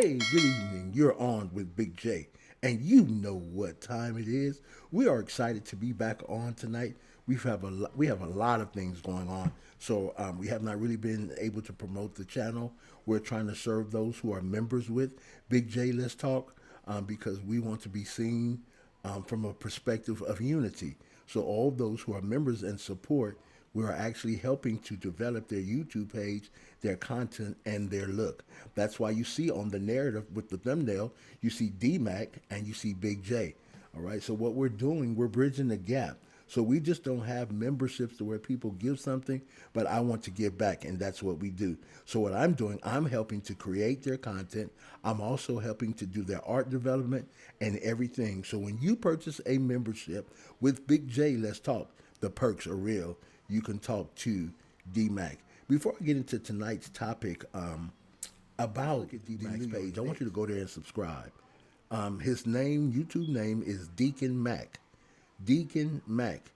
Hey, good evening. You're on with Big J, and you know what time it is. We are excited to be back on tonight. We have a lot of things going on, so we have not really been able to promote the channel. We're trying to serve those who are members with Big J. Let's Talk because we want to be seen from a perspective of unity. So all those who are members and support, we are actually helping to develop their YouTube page, their content, and their look. That's why you see on the narrative with the thumbnail, you see D-Mac and you see Big J. All right, so what we're doing, we're bridging the gap. So we just don't have memberships to where people give something, but I want to give back, and that's what we do. So what I'm doing, I'm helping to create their content. I'm also helping to do their art development and everything. So when you purchase a membership with Big J Let's Talk, the perks are real. You can talk to D-Mac. Before I get into tonight's topic about the D-Mac's page, I want you to go there and subscribe. His name, YouTube name, is Deacon Mac. Deacon Mac.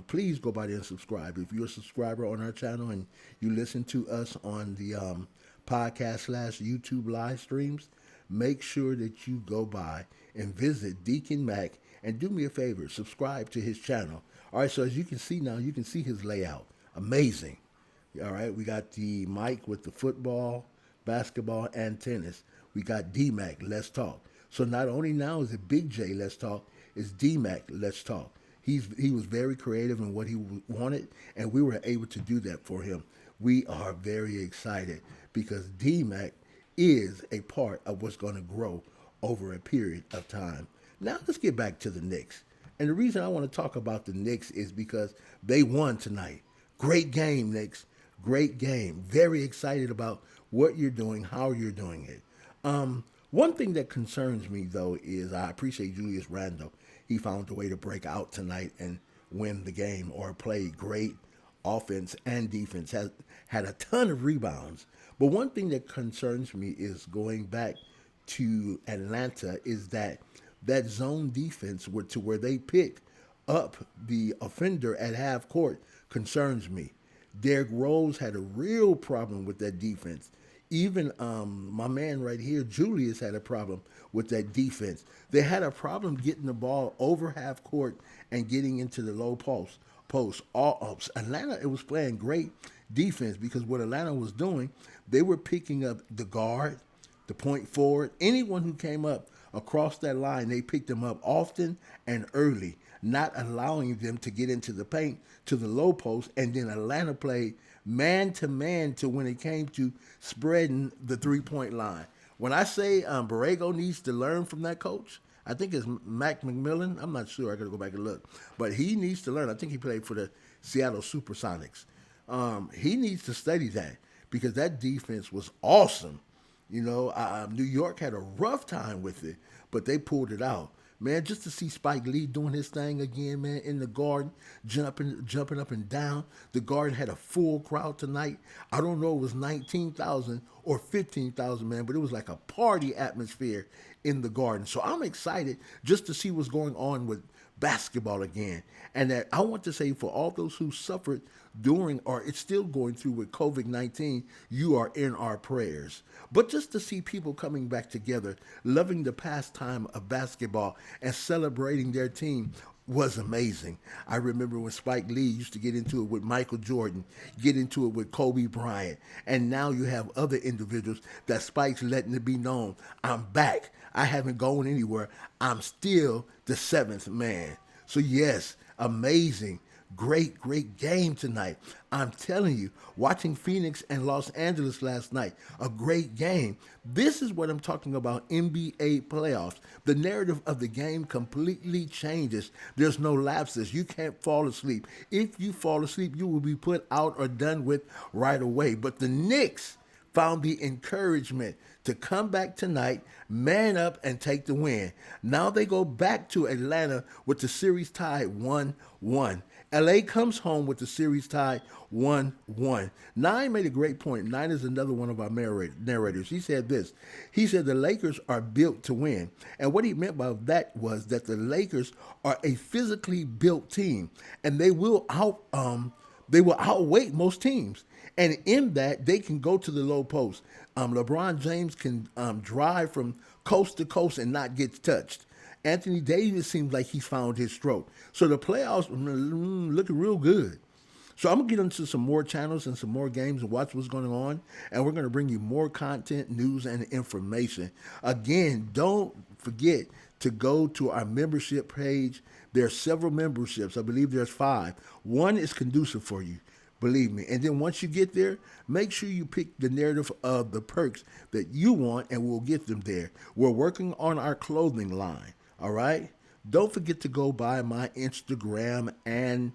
Please go by there and subscribe. If you're a subscriber on our channel and you listen to us on the podcast/YouTube live streams, make sure that you go by and visit Deacon Mac and do me a favor, subscribe to his channel. All right, so as you can see now, you can see his layout. Amazing. All right, we got the mic with the football, basketball, and tennis. We got D-Mac, Let's Talk. So not only now is it Big J, Let's Talk, it's D-Mac, Let's Talk. He was very creative in what he wanted, and we were able to do that for him. We are very excited because D-Mac is a part of what's going to grow over a period of time. Now let's get back to the Knicks. And the reason I want to talk about the Knicks is because they won tonight. Great game, Knicks. Great game. Very excited about what you're doing, how you're doing it. One thing that concerns me, though, is I appreciate Julius Randle. He found a way to break out tonight and win the game or play great offense and defense. Had a ton of rebounds. But one thing that concerns me is going back to Atlanta is that zone defense to where they pick up the offender at half court concerns me. Derrick Rose had a real problem with that defense. Even my man right here, Julius, had a problem with that defense. They had a problem getting the ball over half court and getting into the low post. Atlanta, it was playing great defense because what Atlanta was doing, they were picking up the guard, the point forward, anyone who came up across that line, they picked them up often and early, not allowing them to get into the paint to the low post. And then Atlanta played man-to-man to when it came to spreading the three-point line. When I say Borrego needs to learn from that coach, I think it's Mac McMillan. I'm not sure. I got to go back and look. But he needs to learn. I think he played for the Seattle Supersonics. He needs to study that because that defense was awesome. You know, New York had a rough time with it, but they pulled it out. Man, just to see Spike Lee doing his thing again, man, in the Garden, jumping up and down. The Garden had a full crowd tonight. I don't know if it was 19,000 or 15,000, man, but it was like a party atmosphere in the Garden. So I'm excited just to see what's going on with basketball again. And that I want to say for all those who suffered during or it's still going through with COVID-19, you are in our prayers. But just to see people coming back together, loving the pastime of basketball and celebrating their team was amazing. I remember when Spike Lee used to get into it with Michael Jordan, get into it with Kobe Bryant, and now you have other individuals that Spike's letting it be known, I'm back. I haven't gone anywhere. I'm still the seventh man. So yes, amazing. Great game tonight. I'm telling you, watching Phoenix and Los Angeles last night, a great game. This is what I'm talking about, NBA playoffs. The narrative of the game completely changes. There's no lapses. You can't fall asleep. If you fall asleep, you will be put out or done with right away. But the Knicks found the encouragement to come back tonight, man up, and take the win. Now they go back to Atlanta with the series tied 1-1. LA comes home with the series tied 1-1. Nine made a great point. Nine is another one of our narrators. He said this. He said the Lakers are built to win. And what he meant by that was that the Lakers are a physically built team, and they will outweight most teams. And in that, they can go to the low post. LeBron James can drive from coast to coast and not get touched. Anthony Davis seems like he's found his stroke. So the playoffs looking real good. So I'm gonna get into some more channels and some more games and watch what's going on, and we're gonna bring you more content, news, and information. Again, don't forget to go to our membership page. There are several memberships. I believe there's 5. One is conducive for you. Believe me. And then once you get there, make sure you pick the narrative of the perks that you want, and we'll get them there. We're working on our clothing line. All right? Don't forget to go by my Instagram and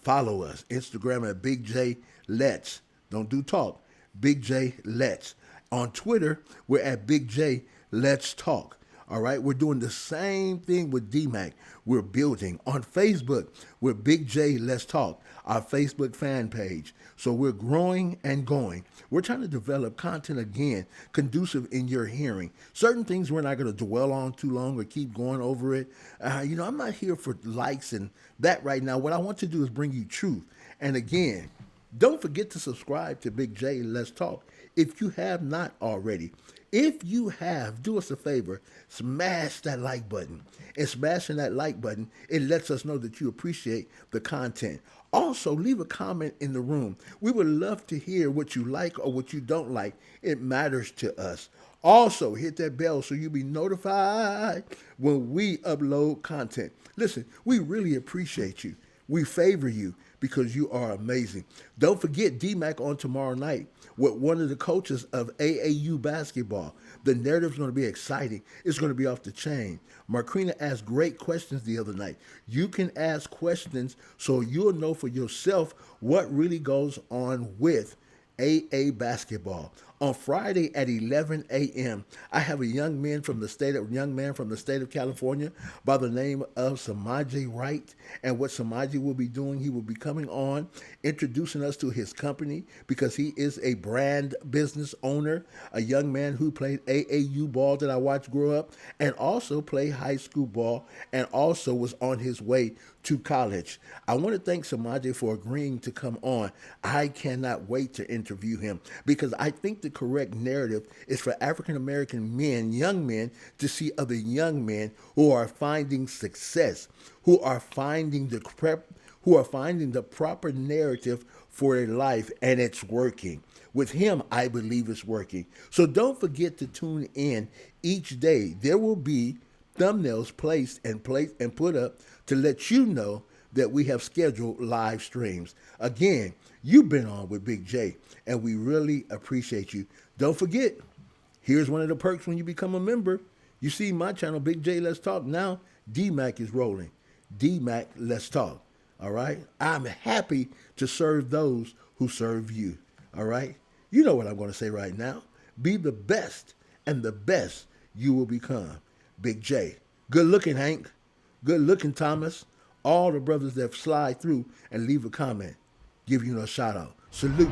follow us. Instagram at Big J Let's. Don't do talk. Big J Let's. On Twitter, we're at Big J Let's Talk. All right, we're doing the same thing with DMAC. We're building on Facebook. We're Big J Let's Talk, our Facebook fan page. So we're growing and going. We're trying to develop content again, conducive in your hearing. Certain things we're not going to dwell on too long or keep going over it. I'm not here for likes and that right now. What I want to do is bring you truth. And again, don't forget to subscribe to Big J Let's Talk if you have not already. If you have, do us a favor, smash that like button. And smashing that like button, it lets us know that you appreciate the content. Also, leave a comment in the room. We would love to hear what you like or what you don't like. It matters to us. Also, hit that bell so you'll be notified when we upload content. Listen, we really appreciate you. We favor you because you are amazing. Don't forget DMAC on tomorrow night with one of the coaches of AAU basketball. The narrative's going to be exciting. It's going to be off the chain. Marquina asked great questions the other night. You can ask questions so you'll know for yourself what really goes on with AA basketball. On Friday at 11 a.m., I have a young man from the state of California by the name of Samaje Wright. And what Samaje will be doing, he will be coming on, introducing us to his company because he is a brand business owner, a young man who played AAU ball that I watched grow up and also played high school ball and also was on his way to college. I want to thank Samaje for agreeing to come on. I cannot wait to interview him because I think the correct narrative is for African American men, young men, to see other young men who are finding success, who are finding the proper narrative for their life, and it's working. With him, I believe it's working. So don't forget to tune in each day. There will be thumbnails placed and put up to let you know that we have scheduled live streams. Again, you've been on with Big J, and we really appreciate you. Don't forget, here's one of the perks when you become a member. You see my channel, Big J Let's Talk. Now, DMAC is rolling. DMAC Let's Talk. All right? I'm happy to serve those who serve you. All right? You know what I'm going to say right now. Be the best, and the best you will become. Big J. Good looking, Hank. Good looking, Thomas. All the brothers that slide through and leave a comment, give you a shout out. Salute.